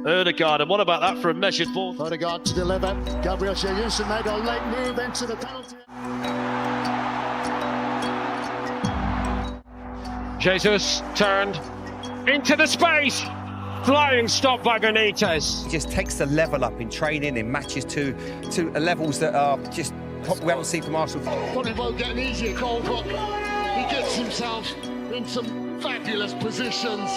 Odegaard, and what about that for a measured ball? Odegaard to deliver. Gabriel Jesus made a late move into the penalty. Jesus turned into the space. Flying stop by Benitez. He just takes the level up in training, in matches to levels that are just we haven't seen from Arsenal. Probably won't get an easier goal, but he gets himself in some fabulous positions.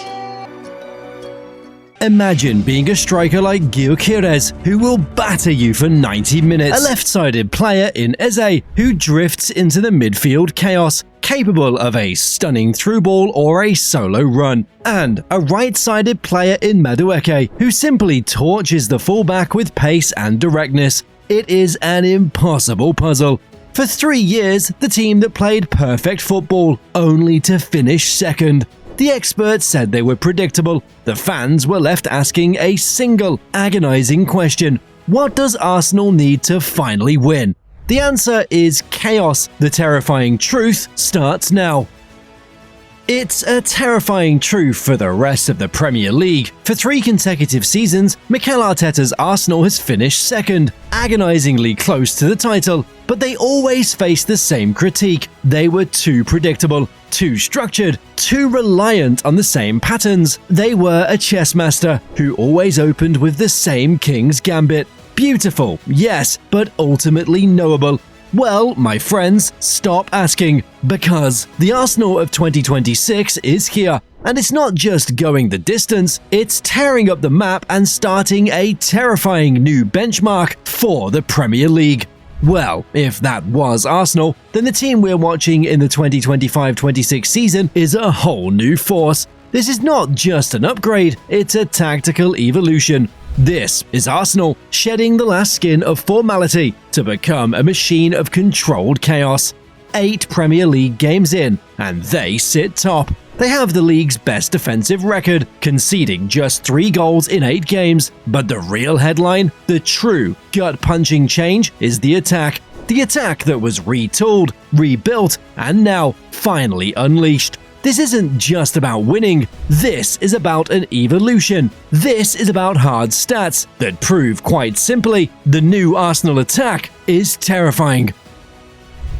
Imagine being a striker like Gyökeres, who will batter you for 90 minutes. A left-sided player in Eze, who drifts into the midfield chaos, capable of a stunning through ball or a solo run. And a right-sided player in Madueke, who simply torches the fullback with pace and directness. It is an impossible puzzle. For 3 years, the team that played perfect football, only to finish second. The experts said they were predictable. The fans were left asking a single, agonizing question: what does Arsenal need to finally win? The answer is chaos. The terrifying truth starts now. It's a terrifying truth for the rest of the Premier League. For 3 consecutive seasons, Mikel Arteta's Arsenal has finished second, agonizingly close to the title, but they always face the same critique. They were too predictable, too structured, too reliant on the same patterns. They were a chess master who always opened with the same King's Gambit. Beautiful, yes, but ultimately knowable. Well, my friends, stop asking, because the Arsenal of 2026 is here. And it's not just going the distance, it's tearing up the map and starting a terrifying new benchmark for the Premier League. Well, if that was Arsenal, then the team we're watching in the 2025-26 season is a whole new force. This is not just an upgrade, it's a tactical evolution. This is Arsenal shedding the last skin of formality to become a machine of controlled chaos. 8 Premier League games in, and they sit top. They have the league's best defensive record, conceding just 3 goals in 8 games. But the real headline, the true gut-punching change, is the attack. The attack that was retooled, rebuilt, and now finally unleashed. This isn't just about winning, this is about an evolution. This is about hard stats that prove quite simply the new Arsenal attack is terrifying.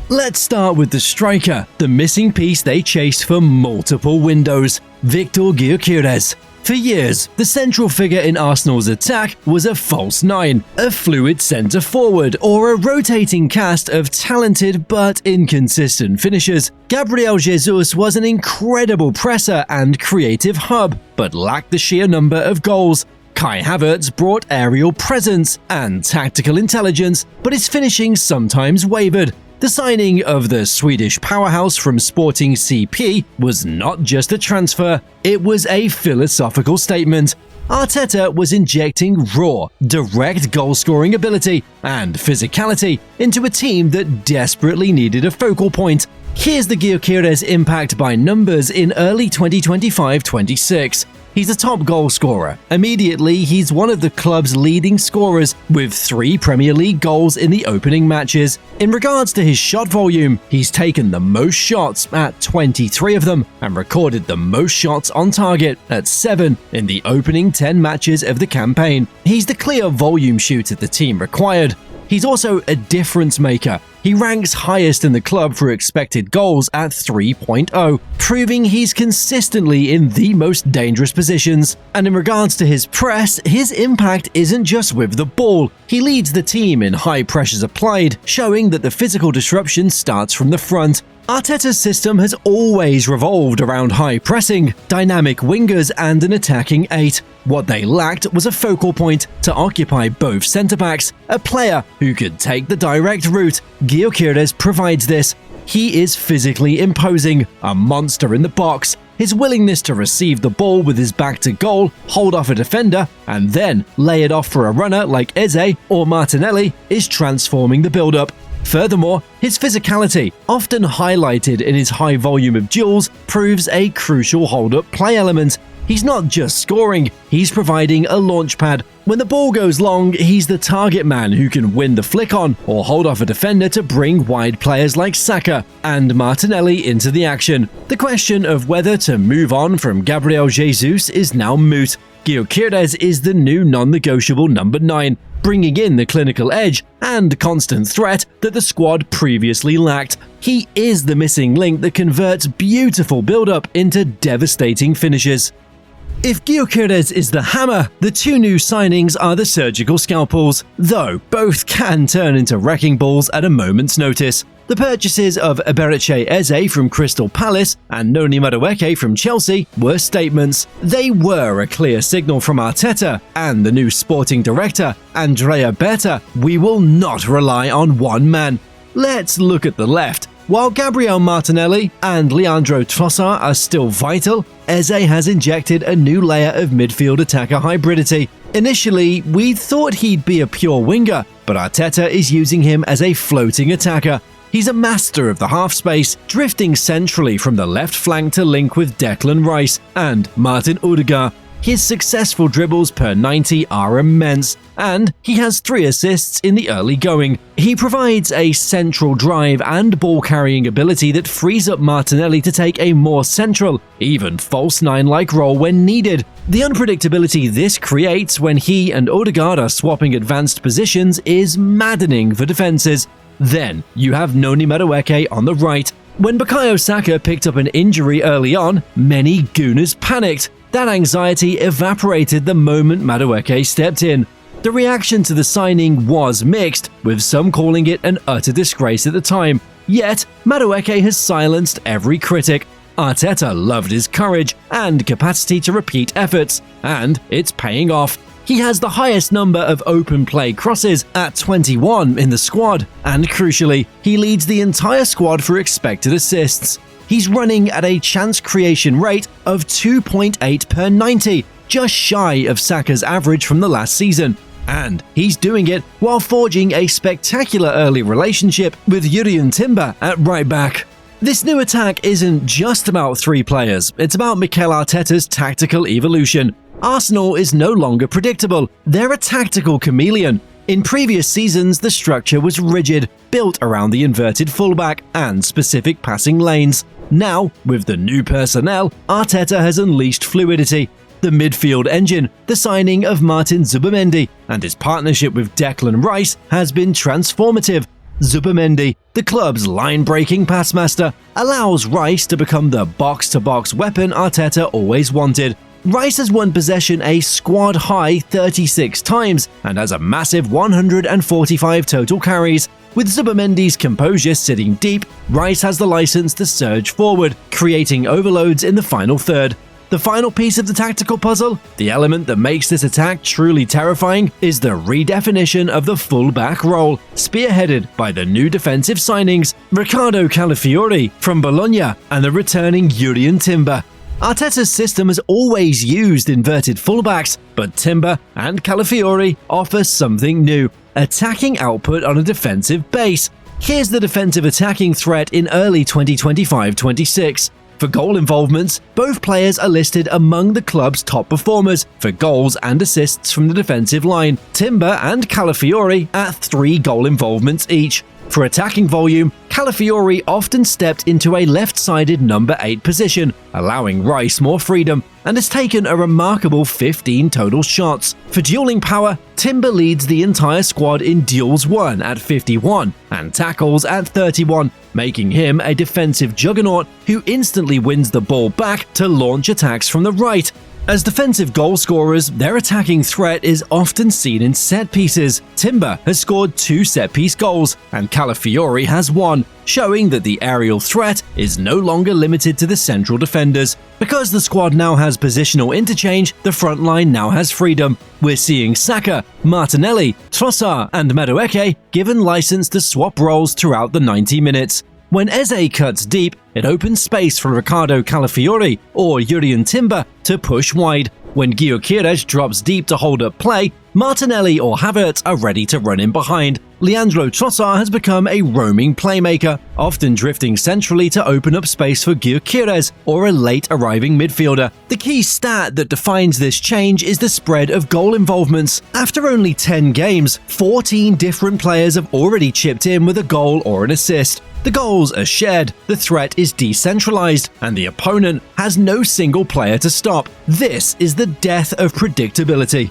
Let's start with the striker, the missing piece they chased for multiple windows, Victor Gyökeres. For years, the central figure in Arsenal's attack was a false 9, a fluid centre-forward, or a rotating cast of talented but inconsistent finishers. Gabriel Jesus was an incredible presser and creative hub, but lacked the sheer number of goals. Kai Havertz brought aerial presence and tactical intelligence, but his finishing sometimes wavered. The signing of the Swedish powerhouse from Sporting CP was not just a transfer, it was a philosophical statement. Arteta was injecting raw, direct goal-scoring ability and physicality into a team that desperately needed a focal point. Here's the Gyökeres impact by numbers in early 2025-26. He's a top goal scorer. Immediately, he's one of the club's leading scorers, with 3 Premier League goals in the opening matches. In regards to his shot volume, he's taken the most shots at 23 of them, and recorded the most shots on target at 7 in the opening 10 matches of the campaign. He's the clear volume shooter the team required. He's also a difference maker. He ranks highest in the club for expected goals at 3.0, proving he's consistently in the most dangerous positions. And in regards to his press, his impact isn't just with the ball. He leads the team in high pressures applied, showing that the physical disruption starts from the front. Arteta's system has always revolved around high pressing, dynamic wingers and an attacking 8. What they lacked was a focal point to occupy both centre-backs, a player who could take the direct route. Gyökeres provides this. He is physically imposing, a monster in the box. His willingness to receive the ball with his back to goal, hold off a defender, and then lay it off for a runner like Eze or Martinelli is transforming the build-up. Furthermore, his physicality, often highlighted in his high volume of duels, proves a crucial hold-up play element. He's not just scoring, he's providing a launch pad. When the ball goes long, he's the target man who can win the flick on or hold off a defender to bring wide players like Saka and Martinelli into the action. The question of whether to move on from Gabriel Jesus is now moot. Gyökeres is the new non-negotiable number 9, bringing in the clinical edge and constant threat that the squad previously lacked. He is the missing link that converts beautiful build-up into devastating finishes. If Gyökeres is the hammer, the two new signings are the surgical scalpels, though both can turn into wrecking balls at a moment's notice. The purchases of Eberechi Eze from Crystal Palace and Noni Madueke from Chelsea were statements. They were a clear signal from Arteta and the new sporting director, Andrea Berta. We will not rely on one man. Let's look at the left. While Gabriel Martinelli and Leandro Trossard are still vital, Eze has injected a new layer of midfield attacker hybridity. Initially, we thought he'd be a pure winger, but Arteta is using him as a floating attacker. He's a master of the half space, drifting centrally from the left flank to link with Declan Rice and Martin Odegaard. His successful dribbles per 90 are immense, and he has 3 assists in the early going. He provides a central drive and ball-carrying ability that frees up Martinelli to take a more central, even false 9-like role when needed. The unpredictability this creates when he and Odegaard are swapping advanced positions is maddening for defenses. Then, you have Noni Madueke on the right. When Bukayo Saka picked up an injury early on, many Gooners panicked. That anxiety evaporated the moment Madueke stepped in. The reaction to the signing was mixed, with some calling it an utter disgrace at the time. Yet, Madueke has silenced every critic. Arteta loved his courage and capacity to repeat efforts, and it's paying off. He has the highest number of open play crosses at 21 in the squad, and crucially, he leads the entire squad for expected assists. He's running at a chance creation rate of 2.8 per 90, just shy of Saka's average from the last season. And he's doing it while forging a spectacular early relationship with Jurrien Timber at right back. This new attack isn't just about 3 players, it's about Mikel Arteta's tactical evolution. Arsenal is no longer predictable, they're a tactical chameleon. In previous seasons, the structure was rigid, built around the inverted fullback and specific passing lanes. Now, with the new personnel, Arteta has unleashed fluidity. The midfield engine, the signing of Martin Zubimendi, and his partnership with Declan Rice has been transformative. Zubimendi, the club's line-breaking passmaster, allows Rice to become the box-to-box weapon Arteta always wanted. Rice has won possession a squad-high 36 times and has a massive 145 total carries. With Zubimendi's composure sitting deep, Rice has the license to surge forward, creating overloads in the final third. The final piece of the tactical puzzle, the element that makes this attack truly terrifying, is the redefinition of the full-back role, spearheaded by the new defensive signings, Riccardo Calafiori from Bologna and the returning Jurrien Timber. Arteta's system has always used inverted fullbacks, but Timber and Calafiori offer something new, attacking output on a defensive base. Here's the defensive attacking threat in early 2025-26. For goal involvements, both players are listed among the club's top performers for goals and assists from the defensive line, Timber and Calafiori at 3 goal involvements each. For attacking volume, Calafiori often stepped into a left-sided number 8 position, allowing Rice more freedom, and has taken a remarkable 15 total shots. For dueling power, Timber leads the entire squad in duels won at 51 and tackles at 31, making him a defensive juggernaut who instantly wins the ball back to launch attacks from the right. As defensive goal scorers, their attacking threat is often seen in set pieces. Timber has scored 2 set-piece goals, and Calafiori has 1, showing that the aerial threat is no longer limited to the central defenders. Because the squad now has positional interchange, the front line now has freedom. We're seeing Saka, Martinelli, Trossard and Madueke given license to swap roles throughout the 90 minutes. When Eze cuts deep, it opens space for Riccardo Calafiori or Jurrien Timber to push wide. When Gyökeres drops deep to hold up play, Martinelli or Havertz are ready to run in behind. Leandro Trossard has become a roaming playmaker, often drifting centrally to open up space for Gyökeres or a late-arriving midfielder. The key stat that defines this change is the spread of goal involvements. After only 10 games, 14 different players have already chipped in with a goal or an assist. The goals are shared, the threat is decentralized, and the opponent has no single player to stop. This is the death of predictability.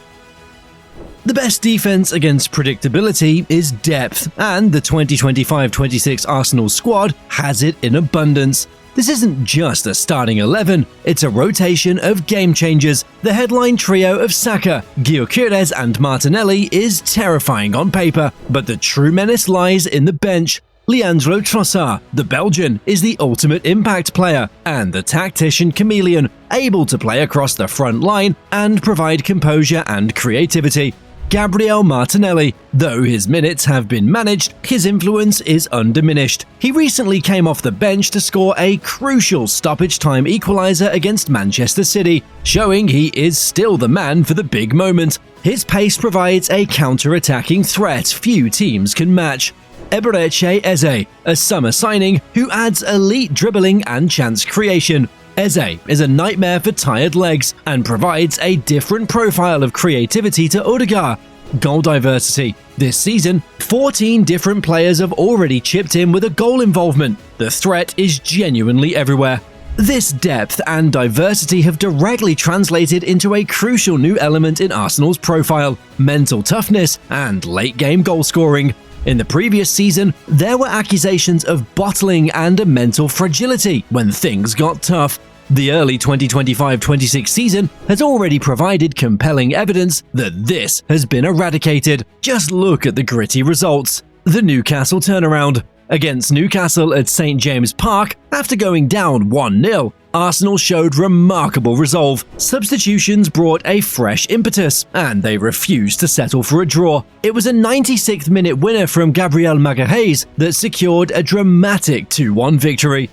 The best defense against predictability is depth, and the 2025-26 Arsenal squad has it in abundance. This isn't just a starting 11, it's a rotation of game changers. The headline trio of Saka, Gyökeres and Martinelli is terrifying on paper, but the true menace lies in the bench. Leandro Trossard, the Belgian, is the ultimate impact player and the tactician chameleon, able to play across the front line and provide composure and creativity. Gabriel Martinelli, though his minutes have been managed, his influence is undiminished. He recently came off the bench to score a crucial stoppage time equaliser against Manchester City, showing he is still the man for the big moment. His pace provides a counter-attacking threat few teams can match. Eberechi Eze, a summer signing who adds elite dribbling and chance creation. Eze is a nightmare for tired legs and provides a different profile of creativity to Odegaard. Goal diversity. This season, 14 different players have already chipped in with a goal involvement. The threat is genuinely everywhere. This depth and diversity have directly translated into a crucial new element in Arsenal's profile: mental toughness and late-game goal scoring. In the previous season, there were accusations of bottling and a mental fragility when things got tough. The early 2025-26 season has already provided compelling evidence that this has been eradicated. Just look at the gritty results. The Newcastle turnaround. Against Newcastle at St James Park, after going down 1-0, Arsenal showed remarkable resolve. Substitutions brought a fresh impetus, and they refused to settle for a draw. It was a 96th minute winner from Gabriel Magalhaes that secured a dramatic 2-1 victory.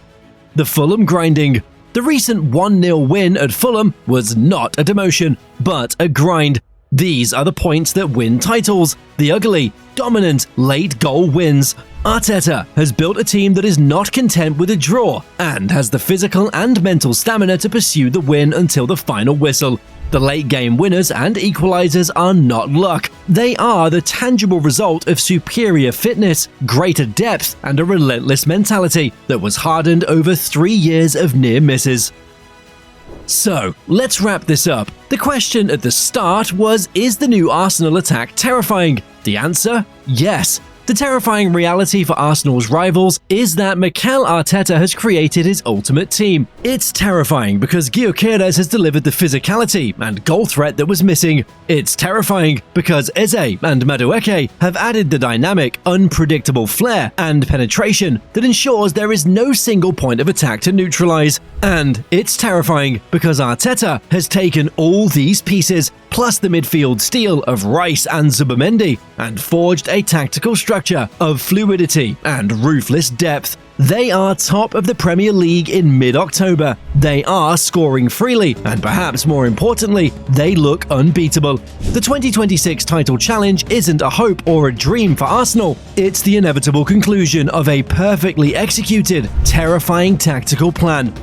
The Fulham grinding. The recent 1-0 win at Fulham was not a demotion, but a grind. These are the points that win titles: the ugly, dominant, late goal wins. Arteta has built a team that is not content with a draw and has the physical and mental stamina to pursue the win until the final whistle. The late-game winners and equalizers are not luck. They are the tangible result of superior fitness, greater depth, and a relentless mentality that was hardened over 3 years of near misses. So, let's wrap this up. The question at the start was, is the new Arsenal attack terrifying? The answer? Yes. The terrifying reality for Arsenal's rivals is that Mikel Arteta has created his ultimate team. It's terrifying because Gyökeres has delivered the physicality and goal threat that was missing. It's terrifying because Eze and Madueke have added the dynamic, unpredictable flair and penetration that ensures there is no single point of attack to neutralize. And it's terrifying because Arteta has taken all these pieces, plus the midfield steel of Rice and Zubimendi, and forged a tactical structure of fluidity and ruthless depth. They are top of the Premier League in mid-October. They are scoring freely, and perhaps more importantly, they look unbeatable. The 2026 title challenge isn't a hope or a dream for Arsenal. It's the inevitable conclusion of a perfectly executed, terrifying tactical plan.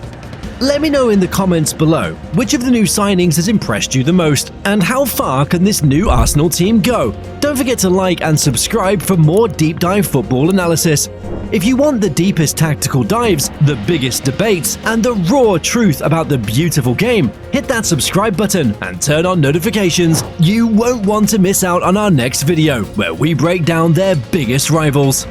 Let me know in the comments below which of the new signings has impressed you the most, and how far can this new Arsenal team go? Don't forget to like and subscribe for more deep dive football analysis. If you want the deepest tactical dives, the biggest debates, and the raw truth about the beautiful game, hit that subscribe button and turn on notifications. You won't want to miss out on our next video, where we break down their biggest rivals.